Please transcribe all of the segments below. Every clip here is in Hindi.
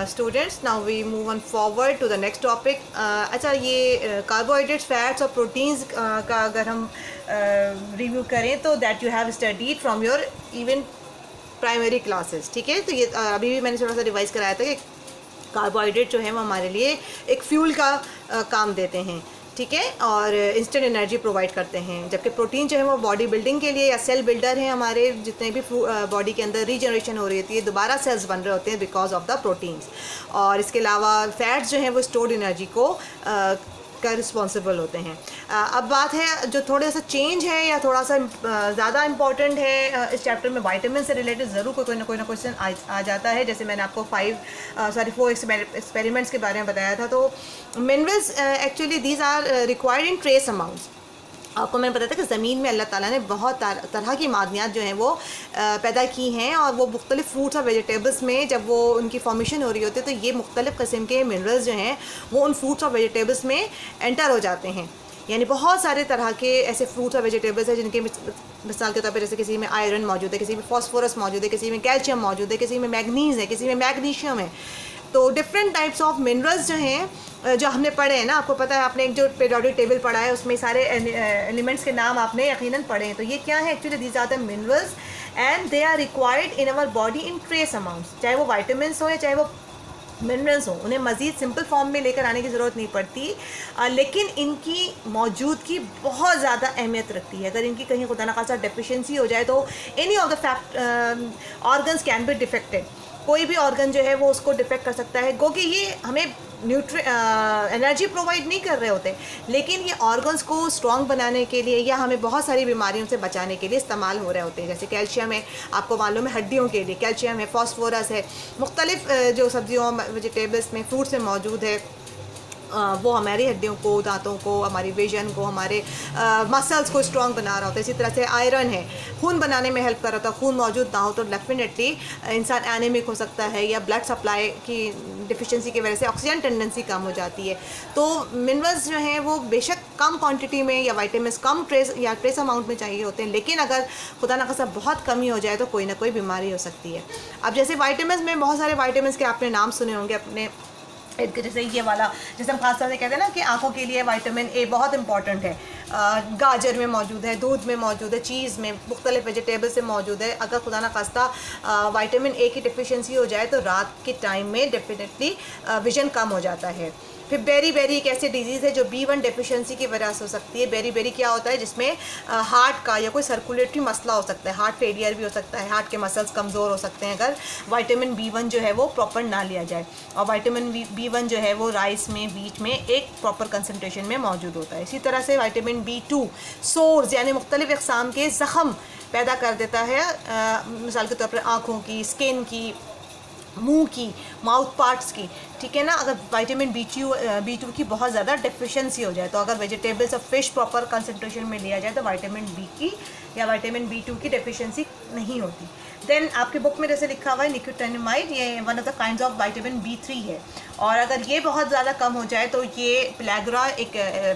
Students, now we move on forward to the next topic. अच्छा, ये कार्बोहाइड्रेट्स, फैट्स और प्रोटीन्स का अगर हम रिव्यू करें तो that you have studied from your even primary classes, ठीक है। तो ये अभी भी मैंने थोड़ा सा रिवाइज कराया था कि कार्बोहाइड्रेट जो है वो हमारे लिए एक फ्यूल का काम देते हैं, ठीक है, और इंस्टेंट एनर्जी प्रोवाइड करते हैं, जबकि प्रोटीन जो है वो बॉडी बिल्डिंग के लिए या सेल बिल्डर हैं। हमारे जितने भी बॉडी के अंदर रीजनरेशन हो रही होती है, दोबारा सेल्स बन रहे होते हैं बिकॉज ऑफ द प्रोटीन्स। और इसके अलावा फैट्स जो हैं वो स्टोर्ड एनर्जी को का रिस्पॉन्सिबल होते हैं। अब बात है जो थोड़ा सा चेंज है या थोड़ा सा ज़्यादा इम्पॉर्टेंट है इस चैप्टर में, विटामिन से रिलेटेड ज़रूर कोई ना क्वेश्चन आ जाता है। जैसे मैंने आपको 4 एक्सपेरिमेंट्स के बारे में बताया था। तो minerals actually these are required in trace amounts. आपको मैंने बताया था कि ज़मीन में अल्लाह ताला ने बहुत तरह की मादनियात जो हैं वो पैदा की हैं, और वो मुख्तलिफ फ्रूट्स और वेजिटेबल्स में जब वो उनकी फॉर्मेशन हो रही होती है तो ये मुख्तलिफ किस्म के मिनरल्स जो हैं वो उन फ्रूट्स और वेजिटेबल्स में एंटर हो जाते हैं। यानी बहुत सारे तरह के ऐसे फ्रूट्स और वेजिटेबल्स हैं जिनके मिसाल के तौर पर जैसे किसी में आयरन मौजूद है, किसी में फॉस्फोरस मौजूद है, किसी में कैल्शियम मौजूद है, किसी में मैग्नीज़ है, किसी में मैग्नीशियम है। तो डिफरेंट टाइप्स ऑफ मिनरल्स जो हैं जो हमने पढ़े हैं ना, आपको पता है, आपने एक जो पीरियोडिक टेबल पढ़ा है उसमें सारे एलिमेंट्स के नाम आपने यकीनन पढ़े हैं। तो ये क्या है actually, these are the minerals and they are required in our body in trace amounts. चाहे वो वाइटामिन्स हो या चाहे वो मिनरल्स हो, उन्हें मज़ीद सिंपल फॉर्म में लेकर आने की ज़रूरत नहीं पड़ती, लेकिन इनकी मौजूदगी बहुत ज़्यादा अहमियत रखती है। अगर इनकी कहीं खुदा न खासा डेफिशिएंसी हो जाए तो any of the organs can be defected. कोई भी ऑर्गन जो है वो उसको डिफेक्ट कर सकता है, क्योंकि ये हमें एनर्जी प्रोवाइड नहीं कर रहे होते, लेकिन ये ऑर्गन्स को स्ट्रॉन्ग बनाने के लिए या हमें बहुत सारी बीमारियों से बचाने के लिए इस्तेमाल हो रहे होते हैं। जैसे कैल्शियम है, आपको मालूम है हड्डियों के लिए कैल्शियम है, फॉस्फोरस है, मुख्तलिफ जो सब्जियों वेजिटेबल्स में फ्रूट्स में मौजूद है, वो हमारी हड्डियों को, दांतों को, हमारी विजन को, हमारे मसल्स को स्ट्रॉन्ग बना रहा होता है। इसी तरह से आयरन है, खून बनाने में हेल्प कर रहा था। खून मौजूद ना हो तो डेफिनेटली इंसान एनीमिक हो सकता है, या ब्लड सप्लाई की डिफिशिएंसी की वजह से ऑक्सीजन टेंडेंसी कम हो जाती है। तो मिनरल्स जो हैं वो बेशक कम क्वांटिटी में या विटामिन्स कम ट्रेस अमाउंट में चाहिए होते हैं, लेकिन अगर खुदा न खासा बहुत कमी हो जाए तो कोई ना कोई बीमारी हो सकती है। अब जैसे विटामिन्स में बहुत सारे विटामिन्स के आपने नाम सुने होंगे अपने, जैसे ये वाला, जैसे हम खास तौर से कहते हैं ना कि आंखों के लिए विटामिन ए बहुत इंपॉर्टेंट है, गाजर में मौजूद है, दूध में मौजूद है, चीज़ में, मुख्तलिफ वेजिटेबल से मौजूद है। अगर खुदा न खास्ता विटामिन ए की डिफिशिएंसी हो जाए तो रात के टाइम में डेफिनेटली विजन कम हो जाता है। फिर बेरी एक ऐसी डिजीज़ है जो B1 डेफिशिएंसी की वजह से हो सकती है। बेरी क्या होता है, जिसमें हार्ट का या कोई सर्कुलेटरी मसला हो सकता है, हार्ट फेलियर भी हो सकता है, हार्ट के मसल्स कमज़ोर हो सकते हैं अगर विटामिन B1 जो है वो प्रॉपर ना लिया जाए। और विटामिन B1 जो है वो राइस में, व्हीट में एक प्रॉपर कंसनट्रेशन में मौजूद होता है। इसी तरह से विटामिन B2 सोर्स यानी मुख्तलिफ इक़साम के ज़ख़म पैदा कर देता है, मिसाल के तौर पर आँखों की, स्किन की, मुंह की, माउथ पार्ट्स की, ठीक है ना। अगर विटामिन B2 की बहुत ज़्यादा डेफिशिएंसी हो जाए तो अगर वेजिटेबल्स और फिश प्रॉपर कंसंट्रेशन में लिया जाए तो विटामिन B की या विटामिन B2 की डेफिशिएंसी नहीं होती। देन आपके बुक में जैसे लिखा हुआ है निकोटिनामाइड, ये one of the kinds of vitamin B3 है, और अगर ये बहुत ज़्यादा कम हो जाए तो ये प्लेग्रा एक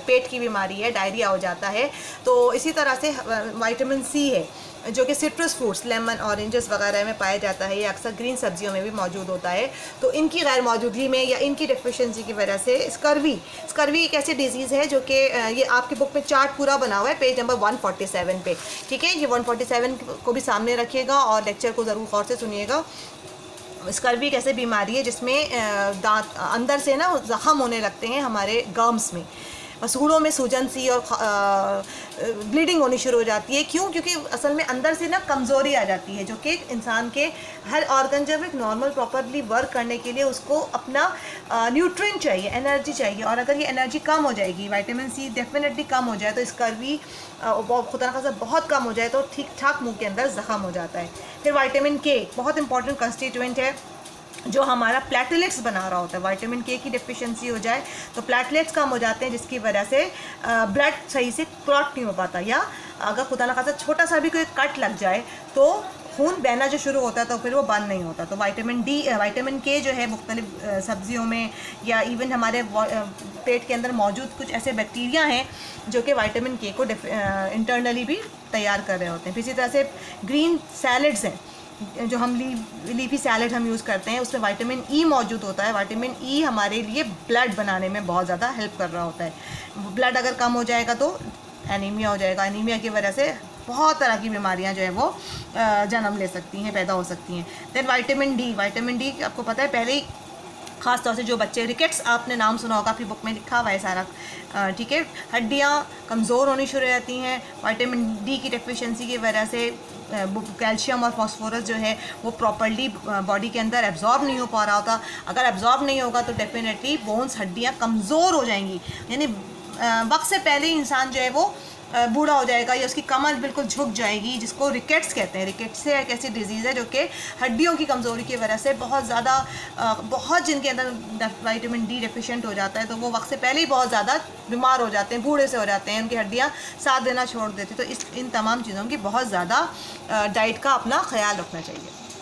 पेट की बीमारी है, डायरिया हो जाता है। तो इसी तरह से विटामिन C है जो कि सिट्रस फ्रूट्स, लेमन, ऑरेंजेस वगैरह में पाया जाता है, ये अक्सर ग्रीन सब्जियों में भी मौजूद होता है। तो इनकी गैर मौजूदगी में या इनकी डेफिशिएंसी की वजह से स्कर्वी एक ऐसी डिजीज़ है जो कि ये आपके बुक में चार्ट पूरा बना हुआ है पेज नंबर 147 पे, ठीक है। ये 147 को भी सामने रखिएगा और लेक्चर को ज़रूर गौर से सुनिएगा। स्कर्वी एक ऐसी बीमारी है जिसमें दांत अंदर से ना ज़ख़म होने लगते हैं हमारे गम्स में, सूढ़ों में सूजन सी और ब्लीडिंग होनी शुरू हो जाती है। क्यों? क्योंकि असल में अंदर से ना कमज़ोरी आ जाती है, जो कि इंसान के हर ऑर्गन जब एक नॉर्मल प्रॉपरली वर्क करने के लिए उसको अपना न्यूट्रिएंट चाहिए, एनर्जी चाहिए, और अगर ये एनर्जी कम हो जाएगी, विटामिन C डेफिनेटली कम हो जाए तो स्कर्वी खुदा न खासा बहुत कम हो जाए तो ठीक ठाक मुँह के अंदर ज़ख़म हो जाता है। फिर विटामिन K बहुत इंपॉर्टेंट कंस्टिट्यूएंट है जो हमारा प्लेटलेट्स बना रहा होता है। विटामिन K की डेफिशिएंसी हो जाए तो प्लेटलेट्स कम हो जाते हैं, जिसकी वजह से ब्लड सही से क्लॉट नहीं हो पाता, या अगर खुदा न खासा छोटा सा भी कोई कट लग जाए तो खून बहना जो शुरू होता है तो फिर वो बंद नहीं होता। तो विटामिन K जो है मुख्तलिफ सब्जियों में या इवन हमारे पेट के अंदर मौजूद कुछ ऐसे बैक्टीरिया हैं जो कि विटामिन K को इंटरनली भी तैयार कर रहे होते हैं। इसी तरह से ग्रीन सैलड्स हैं, जो हम लीफी सैलेड हम यूज़ करते हैं उसमें विटामिन ई मौजूद होता है। विटामिन ई हमारे लिए ब्लड बनाने में बहुत ज़्यादा हेल्प कर रहा होता है। ब्लड अगर कम हो जाएगा तो एनीमिया हो जाएगा। एनीमिया की वजह से बहुत तरह की बीमारियां जो है वो जन्म ले सकती हैं, पैदा हो सकती हैं। देन विटामिन डी आपको पता है पहले ही, ख़ास तौर से जो बच्चे, रिकेट्स आपने नाम सुना होगा, आपकी बुक में लिखा हुआ है सारा, ठीक है। हड्डियाँ कमज़ोर होनी शुरू हो जाती हैं विटामिन डी की डेफिशिएंसी की वजह से। कैल्शियम और फास्फोरस जो है वो प्रॉपर्ली बॉडी के अंदर एब्जॉर्ब नहीं हो पा रहा होता। अगर एब्जॉर्ब नहीं होगा तो डेफिनेटली बोन्स, हड्डियाँ कमज़ोर हो जाएंगी, यानी वक्त से पहले ही इंसान जो है वो बूढ़ा हो जाएगा या उसकी कमर बिल्कुल झुक जाएगी, जिसको रिकेट्स कहते हैं। रिकेट्स से एक ऐसी डिजीज़ है जो कि हड्डियों की कमज़ोरी की वजह से बहुत ज़्यादा, बहुत जिनके अंदर विटामिन डी डेफिशिएंट हो जाता है तो वो वक्त से पहले ही बहुत ज़्यादा बीमार हो जाते हैं, बूढ़े से हो जाते हैं, उनकी हड्डियाँ साथ देना छोड़ देती हैं। तो इन तमाम चीज़ों की बहुत ज़्यादा डाइट का अपना ख्याल रखना चाहिए।